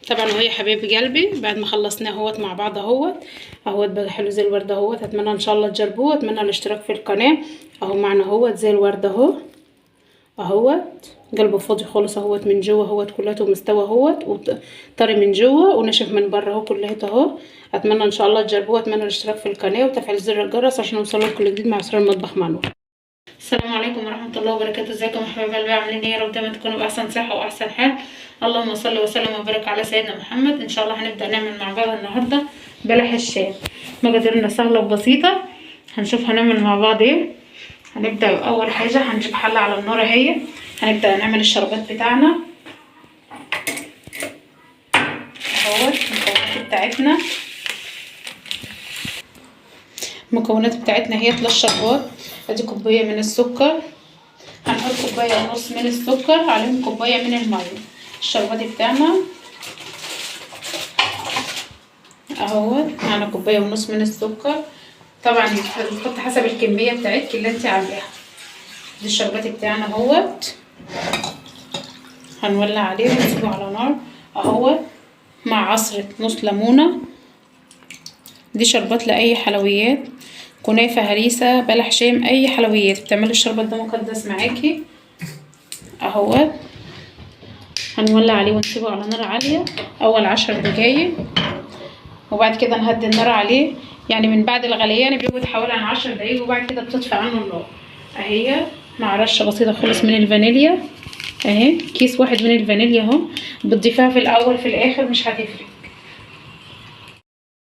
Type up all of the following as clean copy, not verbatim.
طبعا وهي حبايب قلبي بعد ما خلصناه اهوت مع بعض اهوت بقى حلو زي الورد اهوت. اتمنى ان شاء الله تجربوه، اتمنى الاشتراك في القناه. اهو معنا اهوت زي الورد اهوت قلبه فاضي خالص اهوت من جوه اهوت كلته مستوى اهوت وطري من جوه وناشف من بره اهو كلهته اهو. اتمنى ان شاء الله تجربوه، اتمنى الاشتراك في القناه وتفعيل زر الجرس عشان يوصلكم كل جديد مع اسرار المطبخ مع نور. السلام عليكم ورحمه الله وبركاته. ازيكم يا حبايب قلبي؟ عاملين ايه؟ يا رب دايما تكونوا باحسن صحه واحسن حال. اللهم صل وسلم وبارك على سيدنا محمد. ان شاء الله هنبدا نعمل مع بعض النهارده بلح الشام. مقاديرنا سهله وبسيطه، هنشوف هنعمل مع بعض ايه. هنبدا اول حاجه هنجيب حله على النار اهي، هنبدا نعمل الشربات بتاعنا اهوت. المكونات بتاعتنا هي 3 شربات. ادي كوبايه من السكر، هنحط كوبايه ونص من السكر عليهم كوبايه من الميه. الشربات بتاعنا اهوت معنا كوبايه ونص من السكر. طبعا بتحط حسب الكميه بتاعتك اللي انت عاملاها. دي الشربات بتاعنا اهوت، هنولع عليه ونسيبه على نار اهوت مع عصره نص ليمونه. دي شربات لاي حلويات، كنافه، هريسه، بلح شام، اي حلويات بتعملي الشربات ده مقدس معاكي اهوت. هنولع عليه ونسيبه على نار عاليه اول 10 دقايق، وبعد كده نهدي النار عليه. يعني من بعد الغليان بيقعد حوالي 10 دقايق وبعد كده بتطفي عنه النار اهي. مع رشه بسيطه خالص من الفانيليا اهي، كيس واحد من الفانيليا اهو. بتضيفيها في الاول في الاخر مش هتفرق.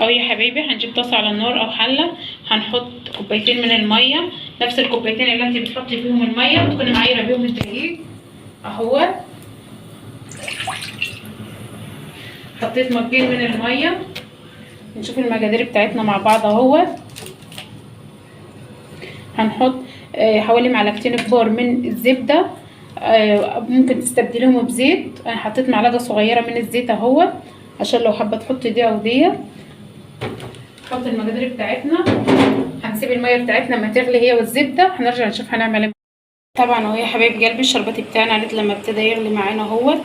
او يا حبايبي هنجيب طاسه على النار او حله، هنحط كوبايتين من الميه، نفس الكوبايتين اللي انت بتحطي فيهم الميه وتكوني معايره بيهم الدقيق اهو. حطيت مجين من الميه. نشوف المقادير بتاعتنا مع بعض اهو. هنحط حوالي معلقتين كبار من الزبده، ممكن تستبدليهم بزيت. انا حطيت معلقه صغيره من الزيت اهو عشان لو حابه تحطي دي او دي. نحط المقادير بتاعتنا، هنسيب الميه بتاعتنا ما تغلي هي والزبده، هنرجع نشوف هنعمل ايه. طبعا اهو يا حبايب قلبي الشربات بتاعنا عرفت لما ابتدى يغلي معانا اهوت.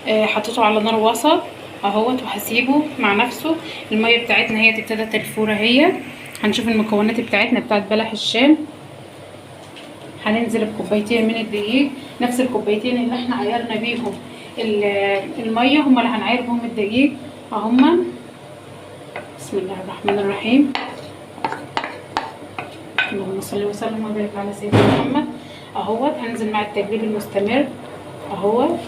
حطيته على نار وسط اهوت وهسيبه مع نفسه. الميه بتاعتنا هي ابتدت تفور اهي. هنشوف المكونات بتاعتنا بتاعت بلح الشام. هننزل بكوبايتين من الدقيق، نفس الكوبايتين اللي احنا عيرنا بيهم الميه هما اللي هنعير بهم الدقيق اهما. بسم الله الرحمن الرحيم. اللهم صل وسلم وبارك على سيدنا محمد اهوت. هننزل مع التقليب المستمر اهوت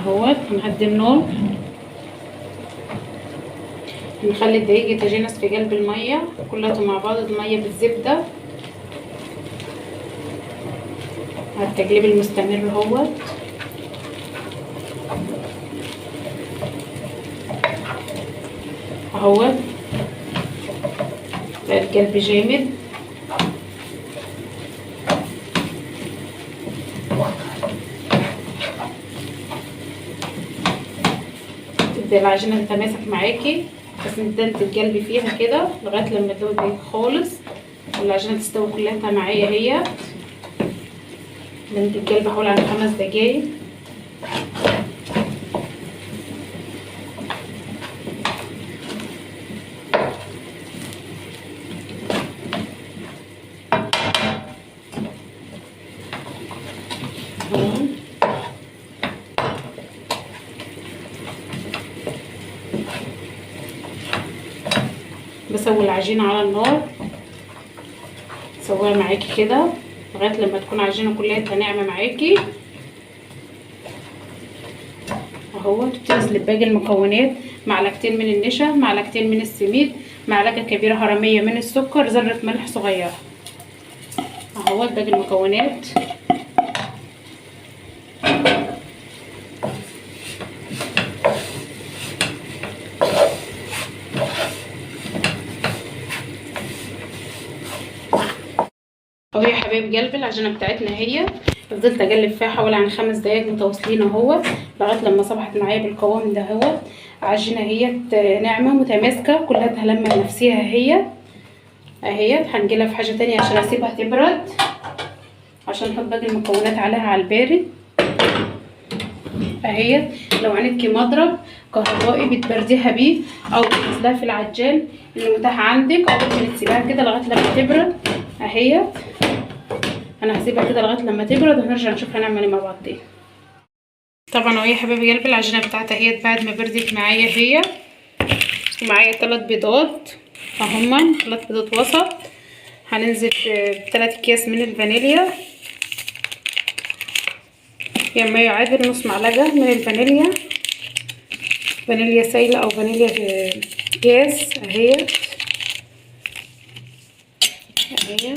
اهوت. نهدي النار، نخلي الدقيق يتجانس في قلب الميه كلها مع بعض، الميه بالزبده مع التقليب المستمر اهوت اهوت. القلب جامد تبدا العجينه تتماسك معاكي، بس ندنت القلب فيها كده لغايه لما تدوب خالص والعجينه تستوي كلها معايا هي. دنت القلب حوالي على 5 دقايق. بسوي العجينه على النار، سويها معاكي كده لغايه لما تكون العجينه كلها ناعمه معاكي اهو. بتنزل باقي المكونات، معلقتين من النشا، معلقتين من السميد، معلقه كبيره هرميه من السكر، ذره ملح صغيره اهو. باقي المكونات اهو يا حبايب قلبي. العجينه بتاعتنا هي فضلت اقلب فيها حوالي عن 5 دقايق متواصلين اهو لغايه لما صبحت معايا بالقوام ده اهو. عجينه هي ناعمه متماسكه كلها لما نفسيها هي اهي. هنجيلها في حاجه تانية عشان اسيبها تبرد عشان نحط باقي المكونات عليها على البارد اهي. لو عندكي مضرب كهربائي بتبرديها بيه او بتنزلها في العجان اللي متاح عندك، او ممكن تسيبها كده لغايه لما تبرد اهي. انا هسيبها كده لغايه لما تبرد ونرجع نشوف هنعمل ايه مع بعض تاني. طبعا اهو يا حبايبي قلبي العجينه بتاعتها اهي بعد ما بردت معايا هي، ومعايا 3 بيضات اهما، 3 بيضات وسط. هننزل ب3 اكياس من الفانيليا، يعني ما يعادل نص معلقه من الفانيليا، فانيليا سايله او فانيليا جاز اهي اهي.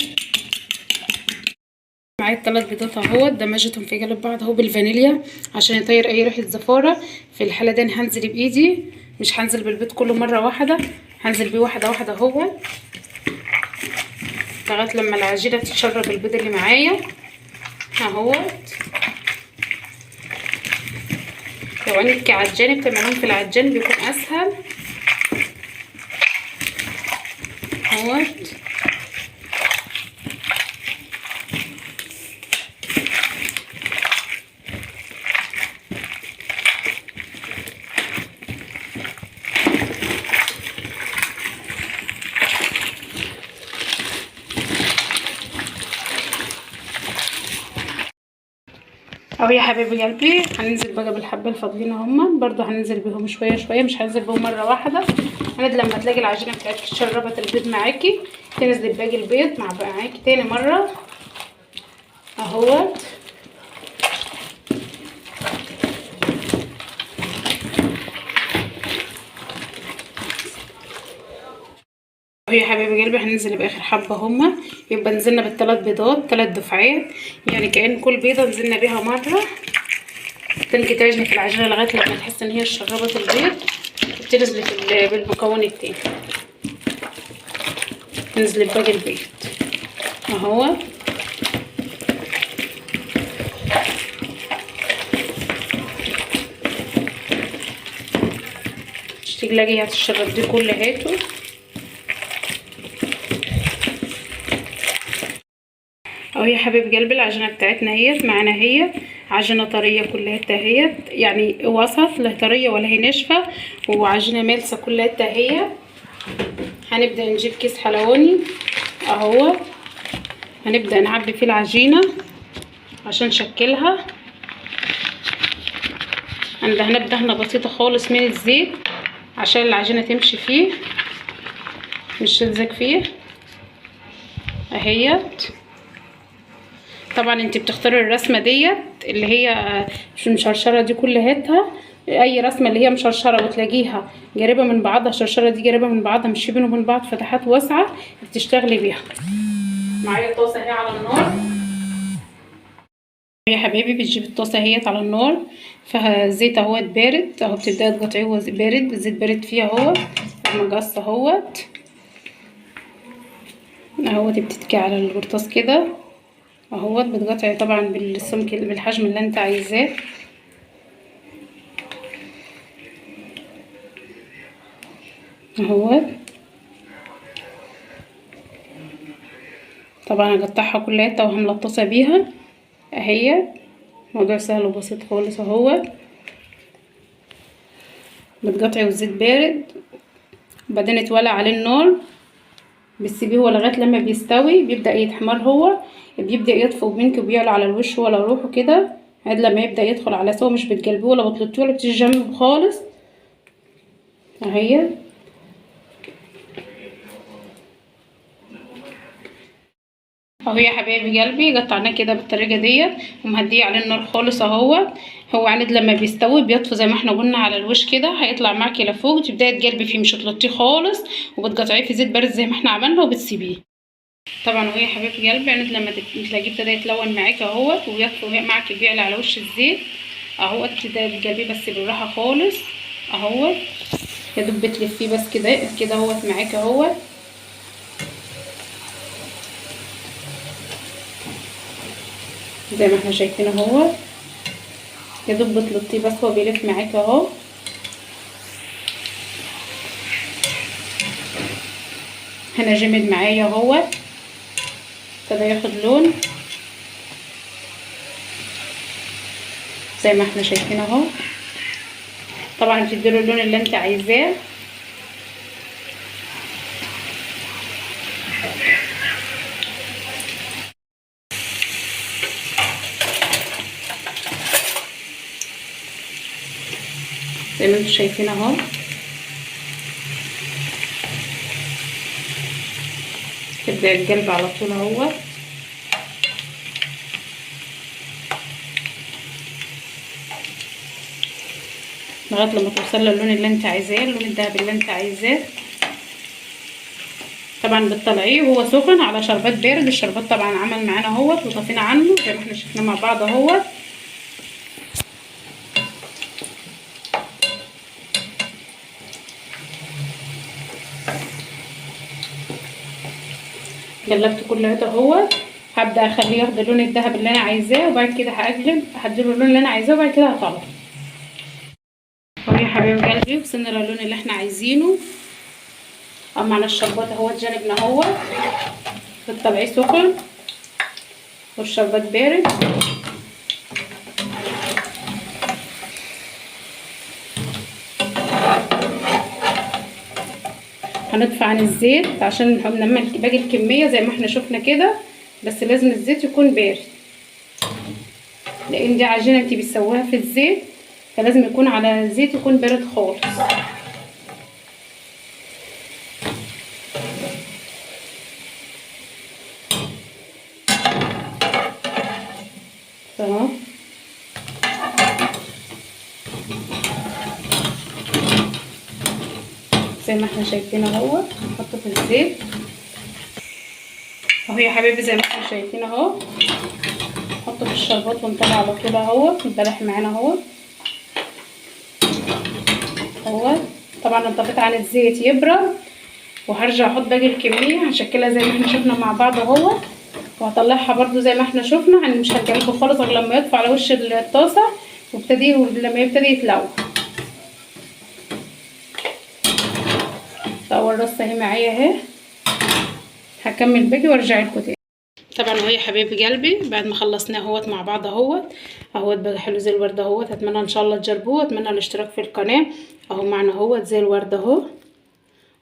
معايا 3 بيضات اهو دمجتهم في قلب بعض اهو بالفانيليا عشان يطير اي ريحه زفاره. في الحاله دي انا هنزل بايدي، مش هنزل بالبيض كله مره واحده، هنزل بيه واحده واحده اهو لغايه لما العجينه تتشرب البيض اللي معايا اهوت. لو عندك عجان بتعملوهم في العجان بيكون اسهل اهوت. اهو يا حبايبي قلبي هننزل بقى بالحبه الفاضلين هما، برضو هننزل بيهم شويه شويه، مش هنزل بيهم مره واحده. لما تلاقي العجينه بتاعتك شربت البيض معاكي تنزلي باقي البيض معاكي تاني مره اهوت. اهو يا حبايبي قلبي هننزل باخر حبه هما، يبقى نزلنا بالثلاث بيضات 3 دفعات، يعني كأن كل بيضه نزلنا بيها مره. تنكي تعجني في العجينه لغايه لما تحس ان هي شربت البيض، تنزلي بالمكون التاني، تنزلي بباقي البيض اهو. تلاقيها هتشرب دي كلها. اهو يا حبيب قلبي العجينه بتاعتنا اهيت معانا، هي عجينه طريه كلها اهيت، يعني وسط لا طريه ولا هي ناشفه، وعجينه مالسه كلها اهي. هنبدا نجيب كيس حلواني اهو، هنبدا نعبي فيه العجينه عشان نشكلها. هندهنها بدهنه بسيطه خالص من الزيت عشان العجينه تمشي فيه مش تلزق فيه اهيت. طبعا انت بتختاري الرسمه ديت اللي هي مش مشرشره دي كلها، اي رسمه اللي هي مشرشره وتلاقيها قريبه من بعضها، الشرشره دي قريبه من بعضها مش بينهم وبين بعض فتحات واسعه بتشتغلي بيها. معايا طاسه اهي على النار يا حبايبي، بتجيبي الطاسه اهيت على النار فيها زيت اهوت بارد اهو، بتبداي تقطعيه وهو بارد، الزيت بارد فيها اهو المقص اهوت اهوت. بتتكي على القرطاس كده اهوت، بتقطعي طبعا بالسمك بالحجم اللي انت عايزاه اهوت. طبعا هقطعها كلها وهملطسه بيها اهي، موضوع سهل وبسيط خالص اهوت. بتقطعي والزيت بارد وبعدين اتولع عليه النار، بتسيبيه هو لغايه لما بيستوي بيبدا يتحمر، هو بيبدا يطفو منك وبيعلى على الوش ولا روحه كده لغايه لما يبدا يدخل على سوا، مش بتقلبيه ولا بتلطيه ولا بتيجي جنبه خالص اهي. اهو يا حبايبي قلبي قطعناه كده بالطريقه ديت ومهديه على النار خالص اهو. هو عند لما بيستوي بيطفو زي ما احنا قلنا على الوش كده، هيطلع معاكي لفوق تبداي تقلبي فيه مش هتلطيه خالص، وبتقطعيه في زيت بارد زي ما احنا عملنا وبتسيبيه. طبعا اهو يا حبايبي قلبي عند لما تلاقيه ابتدى يتلون معاكي اهوت ويطفو معاكي بيعلى على وش الزيت اهوت، تبداي تقلبيه بس بالراحه خالص اهوت، يا دوب بتلفيه بس كده كده اهوت معاكي اهوت زي ما احنا شايفين اهو، يا دوب بتلطيه بس هو بيلف معاكي اهو. هنا جمد معايا اهو ابتدى ياخد لون زي ما احنا شايفين اهو. طبعا بتديله اللون اللي انت عايزاه. زي ما انتم شايفين اهو. تبدأ القلب على طول اهو لغايه لما توصل للون اللي انت عايزاه، اللون الذهبي اللي انت عايزاه. طبعا بتطلعيه وهو سخن على شربات بارد. الشربات طبعا عمل معانا اهوت وطفينا عنه زي ما احنا شفنا مع بعض اهوت. قلبت كله اهوت. هبدا اخليه ياخد اللون الذهبي اللي انا عايزاه، وبعد كده هقلب هديله اللون اللي انا عايزاه، وبعد كده هطلع. اهو يا حبايب قلبي وصلنا للون اللي احنا عايزينه. معنا الشربات اهوت جانبنا اهوت. بتطلعيه سخن والشربات بارد. هنطفي عن الزيت عشان نعمل باقي الكميه زي ما احنا شفنا كده، بس لازم الزيت يكون بارد، لان دي عجينه انت بتسويها في الزيت، فلازم يكون على زيت يكون بارد خالص. تمام. زي ما احنا شايفين اهو. نحطه في الزيت اهو يا حبايبي. زي ما احنا شايفين اهو. نحطه في الشربات ونطلع على طول اهو. يتبلح معانا اهو. طبعا انطفيت عن الزيت يبرد، وهرجع احط باقي الكميه هشكلها زي ما احنا شفنا مع بعض اهو. وهطلعها برده زي ما احنا شفنا. يعني مش هتقلبه خالص غير لما يطفى على وش الطاسه لما يبتدي يتلوح. اول رصه اهي معايا اهي. هكمل باقي وارجع لكم تاني. طبعا اهو يا حبايبي قلبي بعد ما خلصناه اهوت مع بعض اهوت بقى حلو زي الورد اهوت. اتمنى ان شاء الله تجربوه، اتمنى الاشتراك في القناه. اهو معنا اهوت زي الورد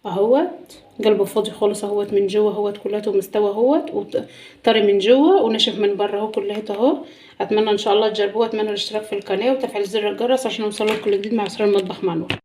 اهوت قلبه فاضي خالص اهوت من جوه اهوت كلته مستوى اهوت وطري من جوه وناشف من بره اهو كلته اهو. اتمنى ان شاء الله تجربوه، اتمنى الاشتراك في القناه وتفعيل زر الجرس عشان يوصلكم كل جديد مع اسرار المطبخ مع نور.